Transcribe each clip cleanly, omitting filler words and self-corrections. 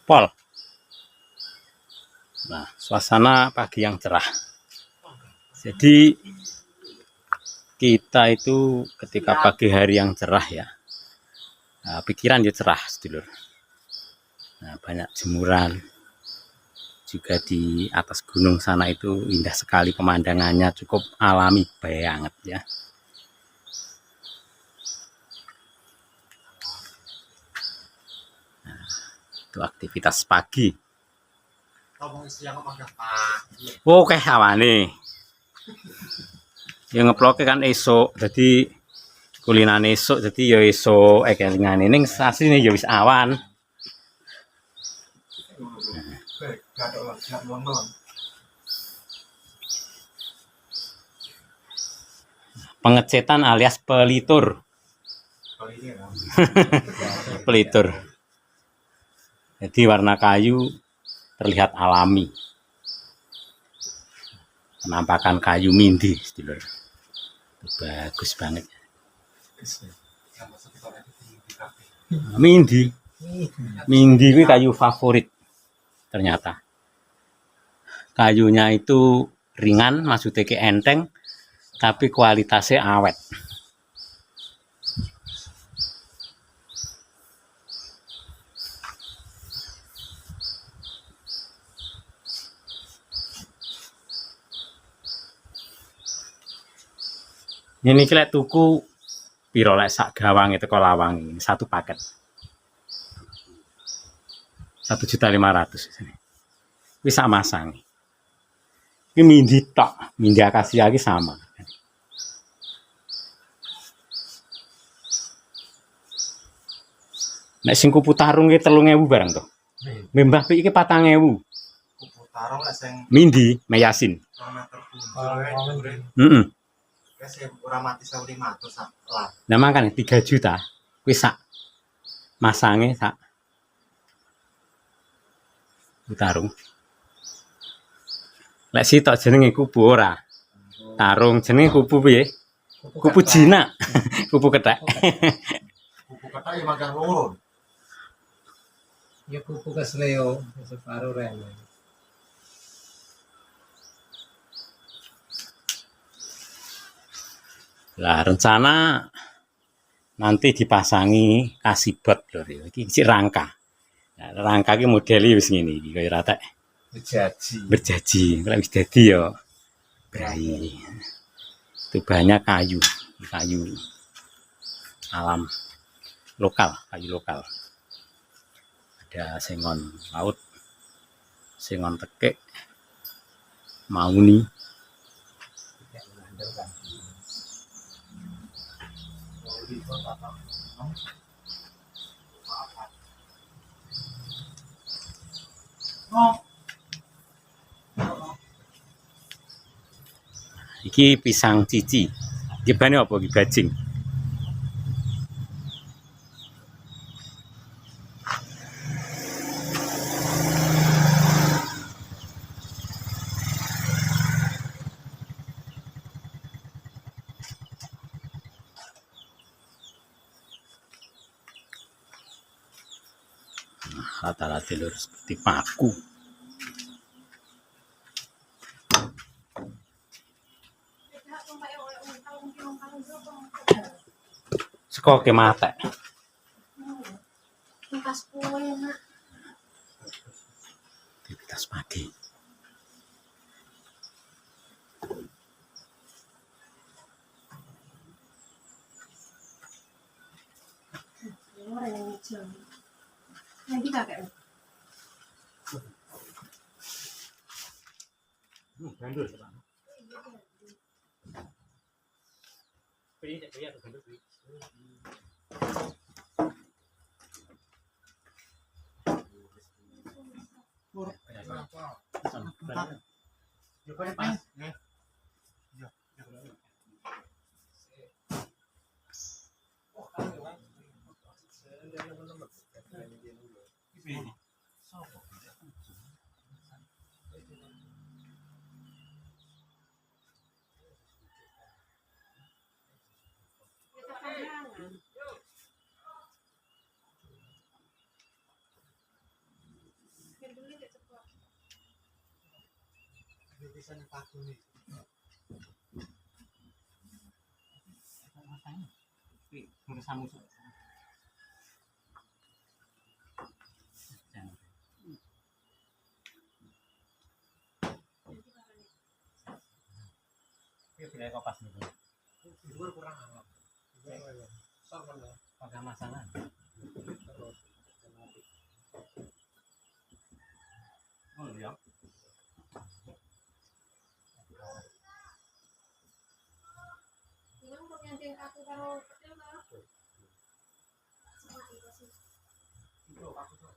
Pol. Nah, suasana pagi yang cerah. Jadi kita itu ketika pagi hari yang cerah ya, nah, pikiran ya cerah, sedulur. Nah, banyak jemuran. Juga di atas gunung sana itu indah sekali pemandangannya, cukup alami banget ya. Nah, itu aktivitas pagi. Oke, awane. Ya ngeploke kan esok, jadi kulinan esok, jadi ya esok kelingan ning asline ya wis awan. Pengecetan alias pelitur. Pelitur. Jadi warna kayu terlihat alami. Penampakan kayu mindi, sedulur. Bagus banget. Mindi. Mindi itu kayu favorit ternyata. Kayunya itu ringan, maksudnya ke enteng, tapi kualitasnya awet. Ini kira tuku piro lek sak gawang itu kolawang ini satu paket 1.500.000 bisa masang. Ini mindi tok, mindi akasia lagi sama. Nek sing kupu tarung ki 3.000 barang to. Mbah Pi iki 4.000. Kupu tarung lek sing mindi meyasin. Heeh. Wes ora mati 1.500 lah. Nah makane 3 juta kuwi sak masange sak tarung. Lek sitok jenenge kupu ora. Tarung jenenge kupu piye? Kupu jinak. Kupu kethek. Kupu kethek ya magang loro. Ya kupu kesleo separuh rene. Lah rencana nanti dipasangi kasibot lho iki rangka. Nah, rangka ki modeli wis ngene iki kaya rata berjaji. Kalau wis dadi ya brai. Itu banyak kayu alam lokal, kayu lokal. Ada sengon laut, sengon tekek, mauni. Iki pisang cici. Iki bane apa iki bajing? Rata-rata lur seperti paku. Seko ke mate. Aktivitas pagi. Lagi kakek. Gandul. Pilih atau gandul? bisa dipakai nih. Bersama pilih kopas nih. Di luar kurang hangat. Sor mana? Pakai masalah. Terus Oh iya. Memang kok yang aku karo kecil ta? Sama itu sih. itu aku tuh.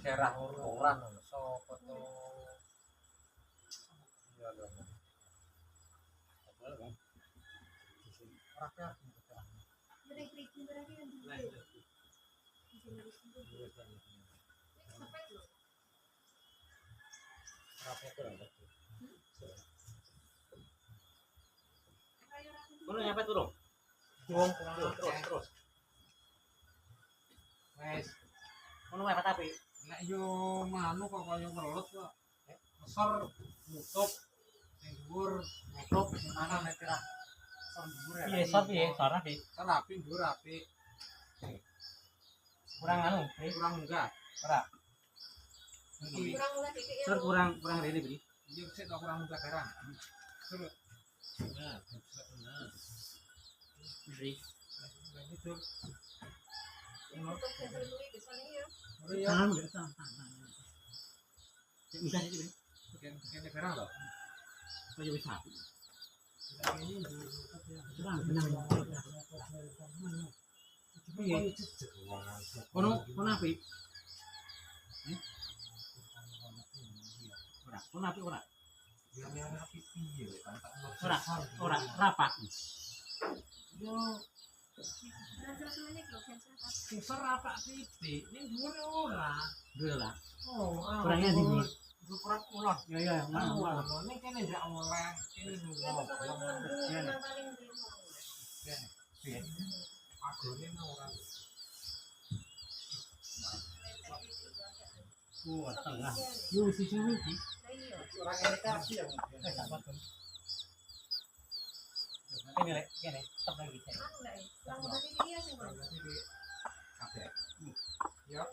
Daerah orang sopo to. Iya lho. Apa kan? Rakyat. Dari kriki berarti yang Nah, di itu. sini. Sampai loh. Rakyat kurang. Kayak orang Kono nyampe turun. Terus. Wes, Kono apa tapi? nek yo manu kok kaya welut kok. Ngesor nutup sing dhuwur nutup sing mana nek kira sor dhuwur ya. Piye sor piye? Sor rapi. Sor rapi dhuwur rapi. Kurang anu, Kurang enggak. ora. kurang mulai dikit ya. Sor kurang rene beri. Iya sik kok kurang enggak barang. Terus. Nah, nah. Beri. Nah, itu. Untuk sensor dulu di sana ya. Ora ya. Tangan udah tangan. Udah ini beri. Kene barang lho. Kaya wis sapi. Ini Kurang benang. Piye? Kono api. Ora, kono api ora. yang rapi piye kan tak Ora rapat. yo Nah, semuanya kalau sensor apa? sensor rapak titik ning dhuwur ora. Dulu lah. Oh, Kurangnya di dhuwur. Itu kurang ulah. Ya ya, mana ora. Ini kene ndak oleh. Ini Ya ngono. itu kalau mendung memang paling gampang. Piye? Agone ora. Tengah. Yo sisi iki. Nah iya. Ora kene kasih ya. Wis apa tuh? Kene, tetep lagi. Anu lah ya. Kurang mulai dikit ya sing kono. Kabeh. Ya,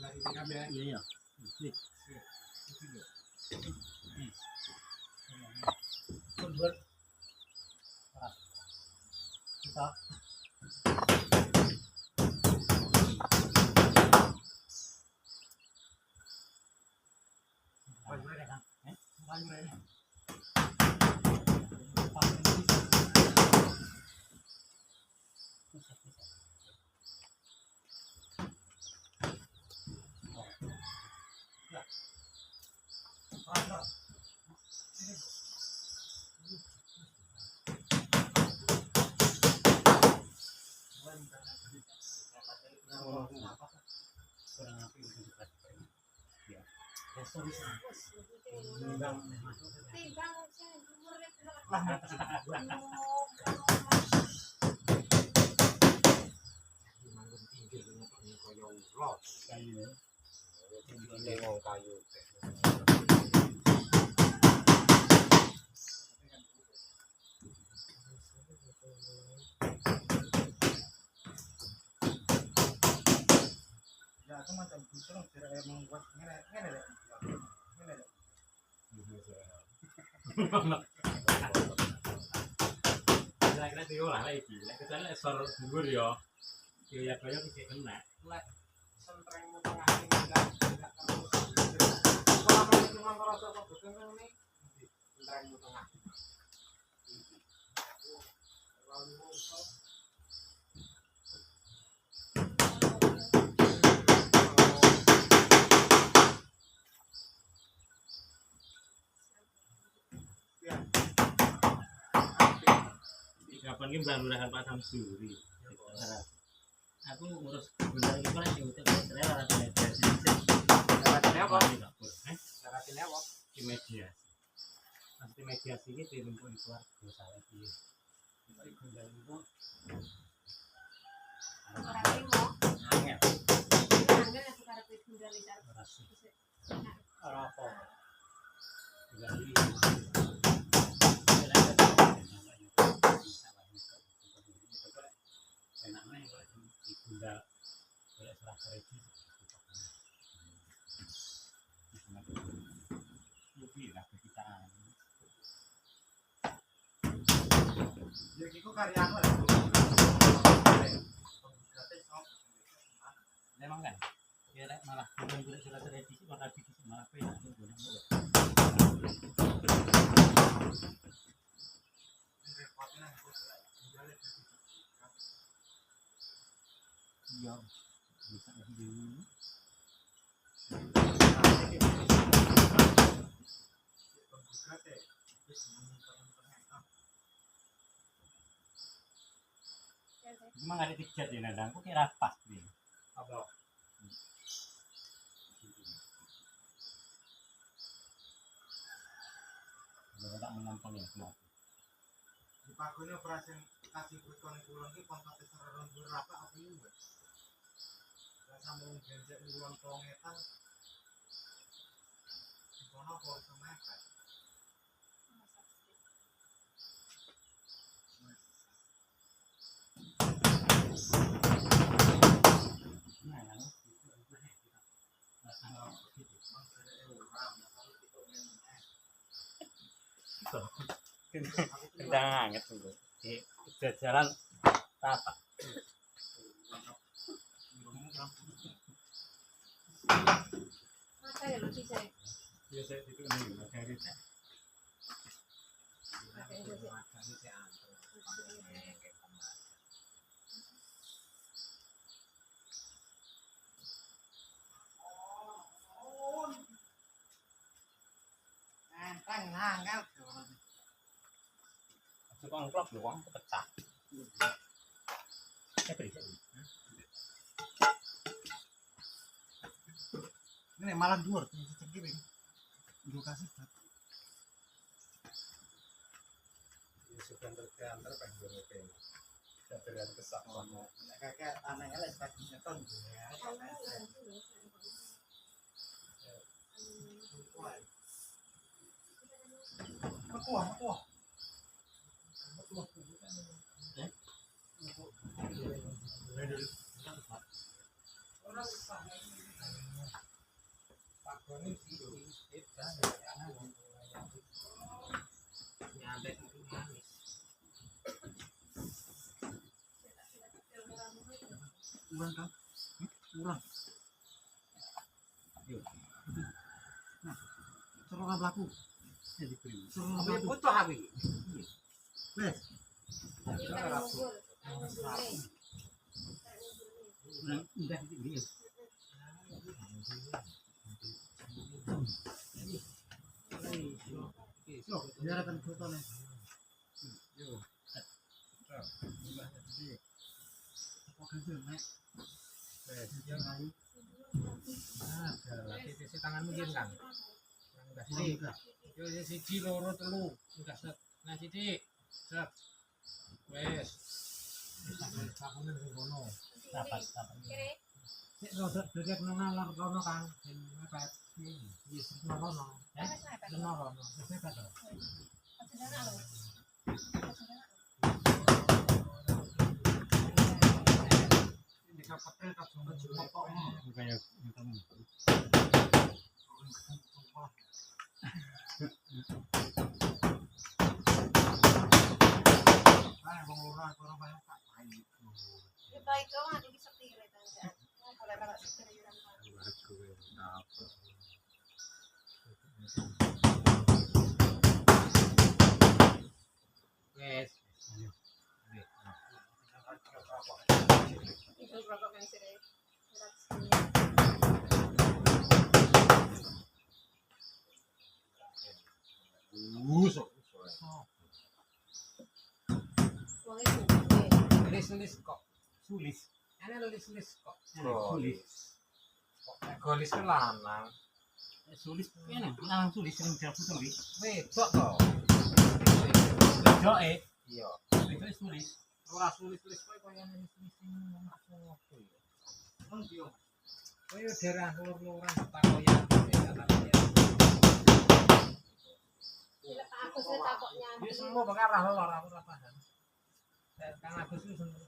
dari kabeh. Iya iya. Pun bisa. Timbang saya umur nek Manggon pinggir ini koyo ulot. Kayu. Tengok kayu. Ya, aku macam busur kira membuat ngene deh. Ngene deh. Kira-kira diolah lagi. Kecuali sor dhuwur ya. Ya kaya bisa kena. Lek sentrengmu tengah ini enggak terus. Kalau kamu cuma ngerasa kok betul ini sentrengmu tengah. Lalu Kapan ini bangunan Pak Samsuri. Aku ngurus benar ini kan yang udah saya rata mediasi. Caranya apa? Caranya Caranya apa? di mediasi. Pasti mediasi iki dilempuk keluarga saya iki. Iki gundal itu Orang limo. angel. Angel aku karep gundal iki. Ora sih. Ora apa. Jadi enaknya kalau digundal boleh serah kerja lebih lah kita jadi kok karya apa memang kan ya malah bukan surat revisi malah revisi malah penak iya bisa dulu emang ada tiket ya nadang kok kira pas nih apa tak menampang ya kenapa di pagone operasi kasih berkon kulon iki kontakte saron berapa apa iki wes lan sambung genjek kulon tongetan kono kok semekat kendang anget tuh jajaran apa Masa ya lucu saya. biasa itu ini dari enteng angel suka ngklok lho wong pecah berisik ini malah dhuwur cengkir iki nggo kasih bat sudah tergantar penggone pengen jajaran kesak sama kakek anaknya lek bagi nyeton Metuah. Urang kan? Urang. Nah, seorang pelaku. Seorang apa pelaku. butuh abi Wes, udah ini so, biarkan fotonya. Oke, Nek. sisi tanganmu gini kan udah sini yo siji loro telu udah set nah siji set wes sakunen sing kono dapat Kiri. sik rodok dhewe nang ngalor kono kan ben mepet wis ngono Apa sih? ngono wis mepet to Ini kapal tak sama juga kok. kayak kamu Ah, bang orang banyak tak baik. Kita itu mah jadi setir itu aja. Boleh kalau setir yuran kan. wes Itu berapa kan sih? busuk Uangnya tuh. tulis kok sulis ana tulis kok Sulis. golis ke lanang sulis piye nang lanang sulis sing dapet to wedok to Wedoke Iya. itu tulis. Ora tulis-tulis koyo misi-misi ngono apa ya. Emang dia Koyo daerah lur-luran takoyan ya. Bila Pak Agus wis takok nyanyi. Wis semua perkara lor aku ora paham. Kang Agus wis ngerti.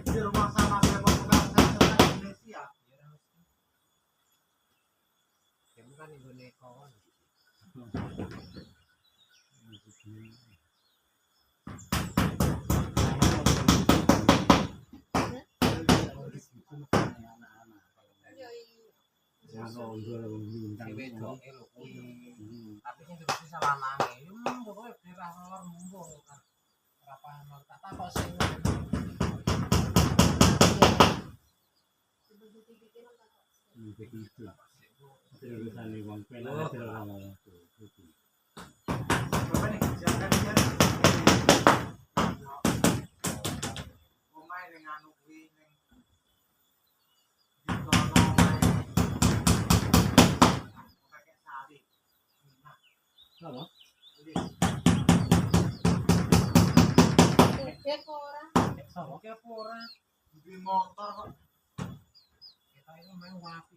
di rumah sama Bebas Pegang Indonesia. Ya bukan Indonesia kawan. Yo Si wedoke lho kuwi. Tapi sing terus bisa lanange. Yo pokoke daerah lor mumbung kan. Ora paham tak takok sing Bapak nih jangan dia. Omae ning anu kuwi ning di kono omae. Pakai sari. Nah, apa? ini Cek ora. Oke apa ora? di motor kok. Kita itu main wapi.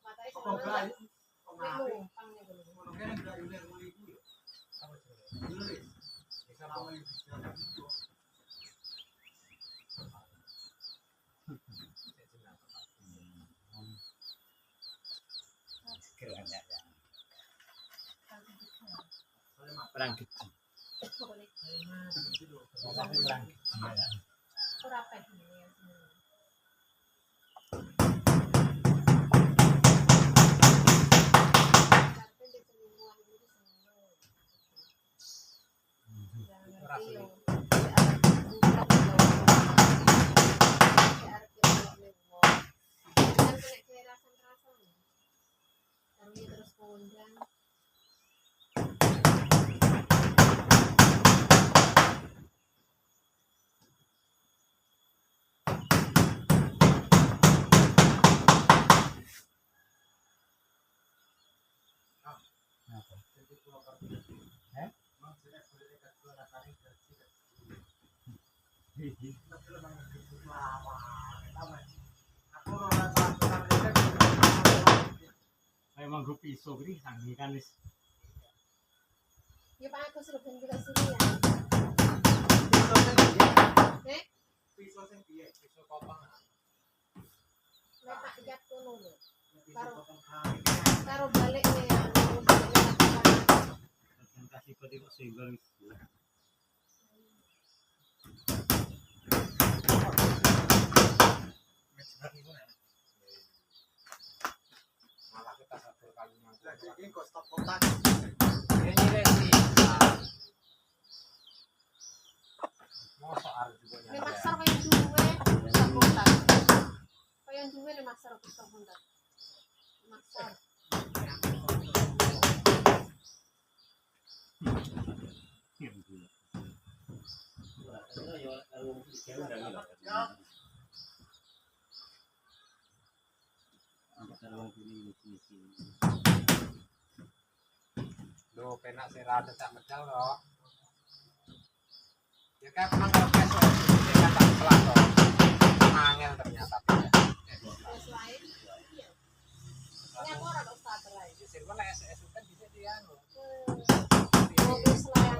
Matane Kok sama. gawe? Kok gawe? Numpang nih dulu. Ngono kan enggak udah mulai kuwi. Apa jenenge? Dulu Bisa sama yang bicara itu. Perang kecil. Boleh. Tapi kurang. Ora peh ini ya. Tapi di semingguan ini seneng. Ora sulit. Terus kondang. Jadi pulau Kartini. Mang sudah boleh dekat pulau Nakari gaji. Tapi memang itu lama. Aku ora pacaran dekat. Memang grup iso gini sangi kan wis. Ya Pak Agus suruh juga sini ya. Pisau sing piye? Eh, Pisau sing piye? Iso potong. nek tak ikat kono lho. Pisau potong kami. Karo balik nih ya. Dan kasih kode kok single wis. Malah kita satu kali masuk. Lagi ini kok stop kontak. Ini resi. Mosok arep juga Nek nyanda. maksar kaya duwe, bisa kontak. Kaya duwe nek maksar bisa kontak. Maksar. Loh, penak sih rada tak medal kok. Ya kan memang kalau besok dia kan tak pelan kok. Angel ternyata. Terus lain. Iya. Ini aku ora kok starter lain. Di sini kan SS kan bisa dia anu. Mobil selayan.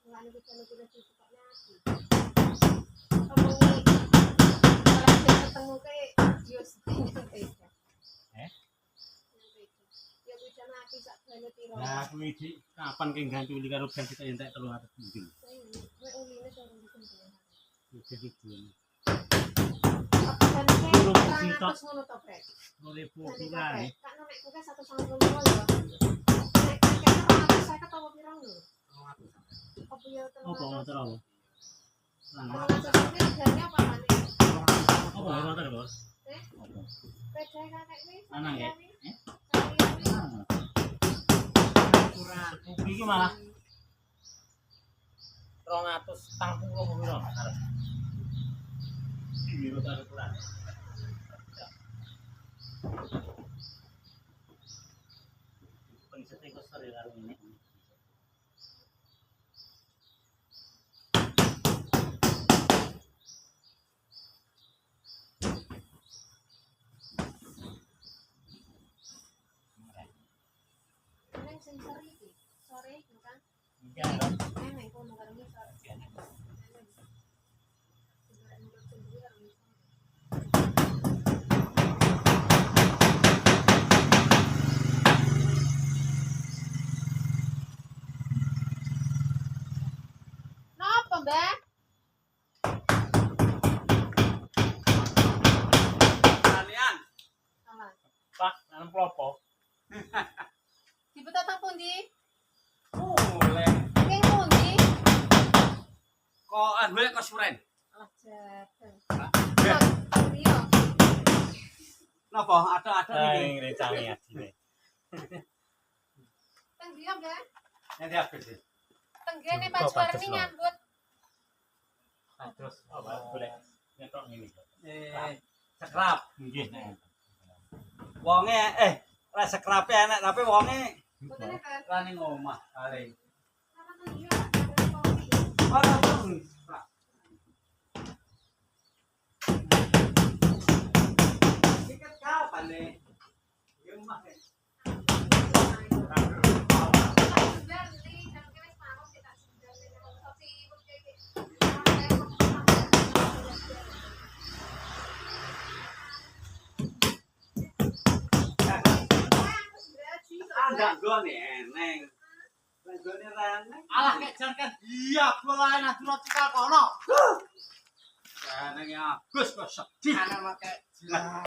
Nggak ada kita cukupnya lagi. Kamu ini kalau kita ketemu kayak Dios beda. Ya bisa nanti sak bane tiro. Nah, aku iki kapan ki ganti uli karo ben kita entek 300 mungkin. Nek uline sareng disembelih. Iki iki. Apa kan kayak 200 ngono to, Brek. 2000 Nanti kurang. kan nek kuwi 195 ya. Nek kakek 250 atau pirang lho. Apa ya Apa motor apa? Nah, 200 ini harganya apa kan? apa motor, Bos? Eh? Apa? Beda kakek kuwi. Lanang ya? Eh? Sari-sari. Kurang. Kopi iki malah 240 piro? Di rota ukuran. Pencetin kok sore karo ini. Neng sensor iki sore iki kan. Iya, kan? Neng kono karo ngisor. Napa, Mbak? Kalian Apa? Pak, nanam klopo. Dibetot nang pundi? boleh Ning pundi? kok gue kok suren. Oh, jateng. Ya. Iya. Napa ada Ning rencane adine. Teng dia, Mbak. Nanti habis sih. Tenggene Kok Pak Suwarni pates, Lo? nyambut. Terus apa boleh nyetok ngene. Sekrap. Nggih, Nek. Wonge ora sekrape enak tapi wonge Boten kan. ra ning omah kali. Sama teng dia, Pak. Kopi. Ora terus. Tiket kapan nih? Ya omah nih. Enggak gone eneng. Gone reneng. Alah kek jan kan iya bola enak cikal kono. Eneng ya. Gus kok sedih. Ana make